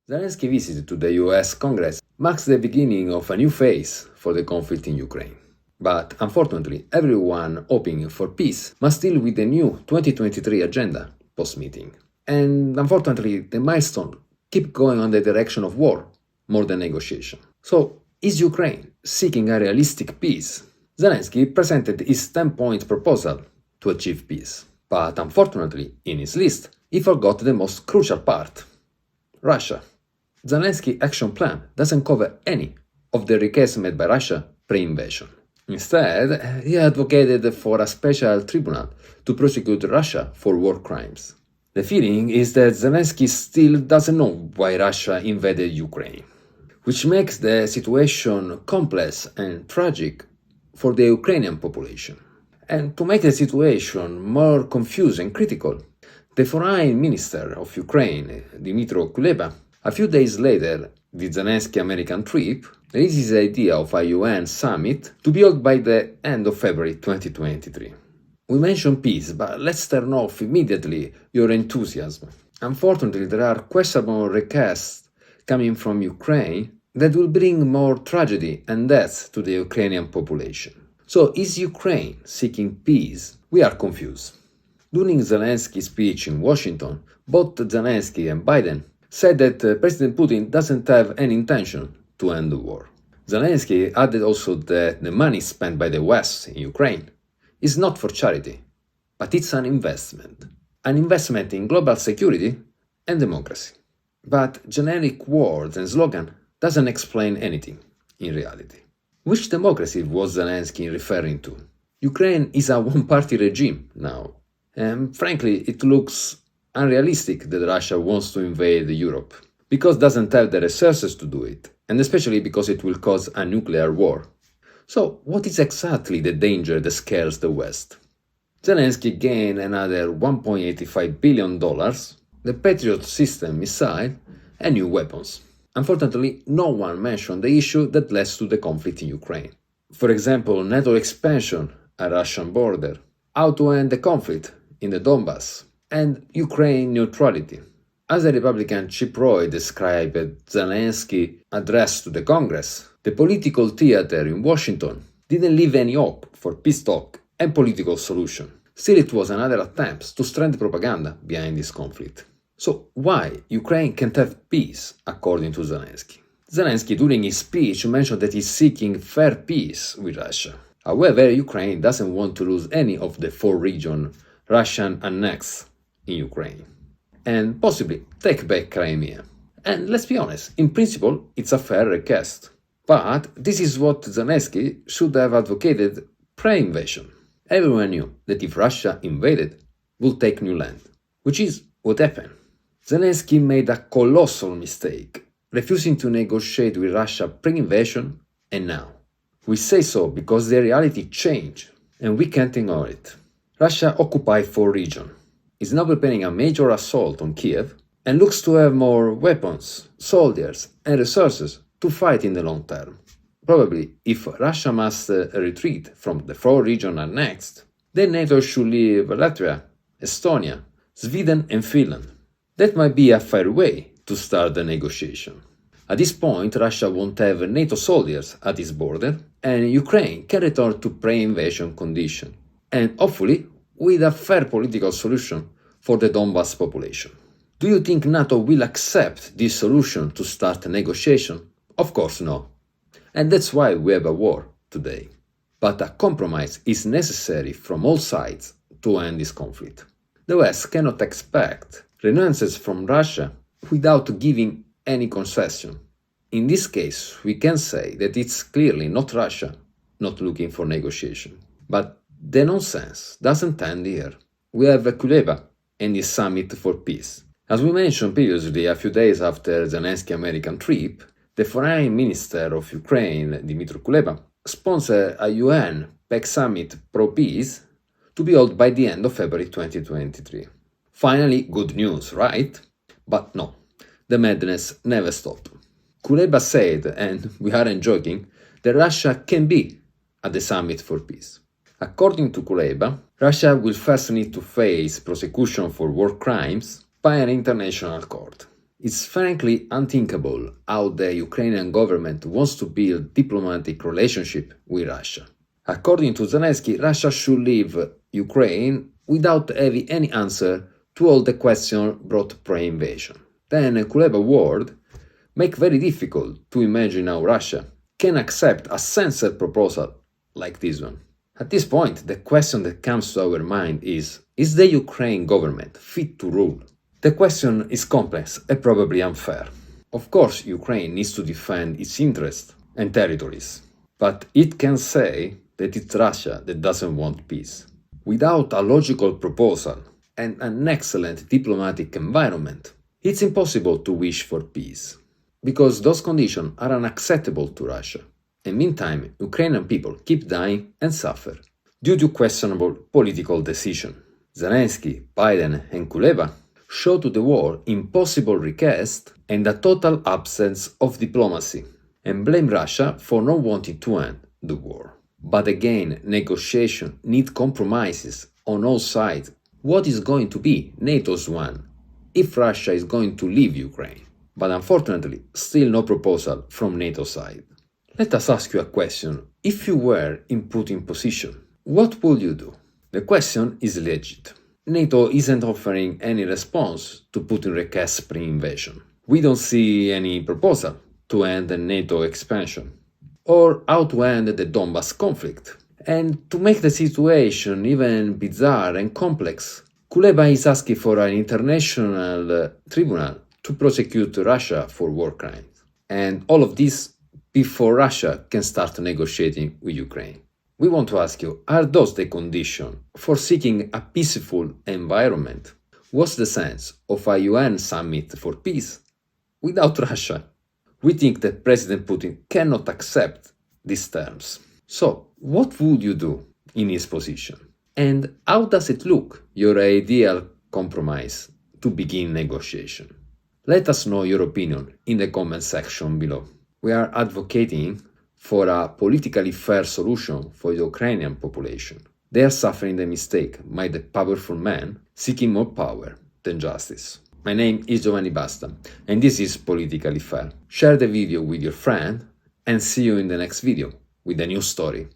Zelensky's visit to the US Congress marks the beginning of a new phase for the conflict in Ukraine. But unfortunately, everyone hoping for peace must deal with the new 2023 agenda post-meeting. And unfortunately, the milestone keep going on the direction of war more than negotiation. So, is Ukraine seeking a realistic peace? Zelensky presented his 10-point proposal to achieve peace. But unfortunately, in his list, he forgot the most crucial part: Russia. Zelensky's action plan doesn't cover any of the requests made by Russia pre-invasion. Instead, he advocated for a special tribunal to prosecute Russia for war crimes. The feeling is that Zelensky still doesn't know why Russia invaded Ukraine, which makes the situation complex and tragic for the Ukrainian population. And to make the situation more confused and critical, the foreign minister of Ukraine, Kuleba, a few days later, the Zelensky American trip, released his idea of a UN summit to be held by the end of February 2023. We mentioned peace, but let's turn off immediately your enthusiasm. Unfortunately, there are questionable requests coming from Ukraine that will bring more tragedy and death to the Ukrainian population. So, is Ukraine seeking peace? We are confused. During Zelensky's speech in Washington, both Zelensky and Biden said that President Putin doesn't have any intention to end the war. Zelensky added also that the money spent by the West in Ukraine is not for charity, but it's an investment in global security and democracy. But generic words and slogans doesn't explain anything in reality. Which democracy was Zelensky referring to? Ukraine is a one-party regime now, and frankly, it looks unrealistic that Russia wants to invade Europe, because it doesn't have the resources to do it, and especially because it will cause a nuclear war. So, what is exactly the danger that scares the West? Zelensky gained another $1.85 billion, the Patriot system missile, and new weapons. Unfortunately, no one mentioned the issue that led to the conflict in Ukraine. For example, NATO expansion at Russian border, how to end the conflict in the Donbass, and Ukraine neutrality. As the Republican Chip Roy described Zelensky's address to the Congress, the political theater in Washington didn't leave any hope for peace talk and political solution. Still, it was another attempt to strengthen propaganda behind this conflict. So, why Ukraine can't have peace, according to Zelensky? Zelensky, during his speech, mentioned that he's seeking fair peace with Russia. However, Ukraine doesn't want to lose any of the 4 regions Russian annexed in Ukraine, and possibly take back Crimea. And let's be honest, in principle, it's a fair request. But this is what Zelensky should have advocated pre-invasion. Everyone knew that if Russia invaded, would take new land, which is what happened. Zelensky made a colossal mistake, refusing to negotiate with Russia pre-invasion, and now. We say so because the reality changed, and we can't ignore it. Russia occupied 4 regions, is now preparing a major assault on Kiev, and looks to have more weapons, soldiers, and resources to fight in the long term. Probably, if Russia must retreat from the 4 regions annexed, then NATO should leave Latvia, Estonia, Sweden, and Finland. That might be a fair way to start the negotiation. At this point, Russia won't have NATO soldiers at its border, and Ukraine can return to pre-invasion condition, and hopefully with a fair political solution for the Donbass population. Do you think NATO will accept this solution to start a negotiation? Of course no. And that's why we have a war today. But a compromise is necessary from all sides to end this conflict. The West cannot expect renunciations from Russia without giving any concession. In this case, we can say that it's clearly not Russia not looking for negotiation. But the nonsense doesn't end here. We have Kuleba and his summit for peace. As we mentioned previously, a few days after Zelensky's American trip, the foreign minister of Ukraine, Kuleba, sponsored a UN PEC summit pro-peace to be held by the end of February 2023. Finally, good news, right? But no, the madness never stopped. Kuleba said, and we aren't joking, that Russia can be at the summit for peace. According to Kuleba, Russia will first need to face prosecution for war crimes by an international court. It's frankly unthinkable how the Ukrainian government wants to build diplomatic relationship with Russia. According to Zelensky, Russia should leave Ukraine without having any answer to all the questions brought pre-invasion. Then Kuleba word make very difficult to imagine how Russia can accept a censored proposal like this one. At this point, the question that comes to our mind is the Ukraine government fit to rule? The question is complex and probably unfair. Of course, Ukraine needs to defend its interests and territories, but it can say that it's Russia that doesn't want peace. Without a logical proposal and an excellent diplomatic environment, it's impossible to wish for peace, because those conditions are unacceptable to Russia. And meantime, Ukrainian people keep dying and suffer due to questionable political decisions. Zelensky, Biden, and Kuleba show to the world impossible requests and a total absence of diplomacy, and blame Russia for not wanting to end the war. But again, negotiations need compromises on all sides. What is going to be NATO's one if Russia is going to leave Ukraine? But unfortunately, still no proposal from NATO side. Let us ask you a question. If you were in Putin's position, what would you do? The question is legit. NATO isn't offering any response to Putin's requests pre-invasion. We don't see any proposal to end the NATO expansion, or how to end the Donbas conflict. And to make the situation even bizarre and complex, Kuleba is asking for an international tribunal to prosecute Russia for war crimes. And all of this before Russia can start negotiating with Ukraine. We want to ask you, are those the conditions for seeking a peaceful environment? What's the sense of a UN summit for peace without Russia? We think that President Putin cannot accept these terms. So, what would you do in his position? And how does it look, your ideal compromise to begin negotiation? Let us know your opinion in the comment section below. We are advocating for a politically fair solution for the Ukrainian population. They are suffering the mistake by the powerful man seeking more power than justice. My name is Giovanni Basta, and this is Politically Fair. Share the video with your friend, and see you in the next video with a new story.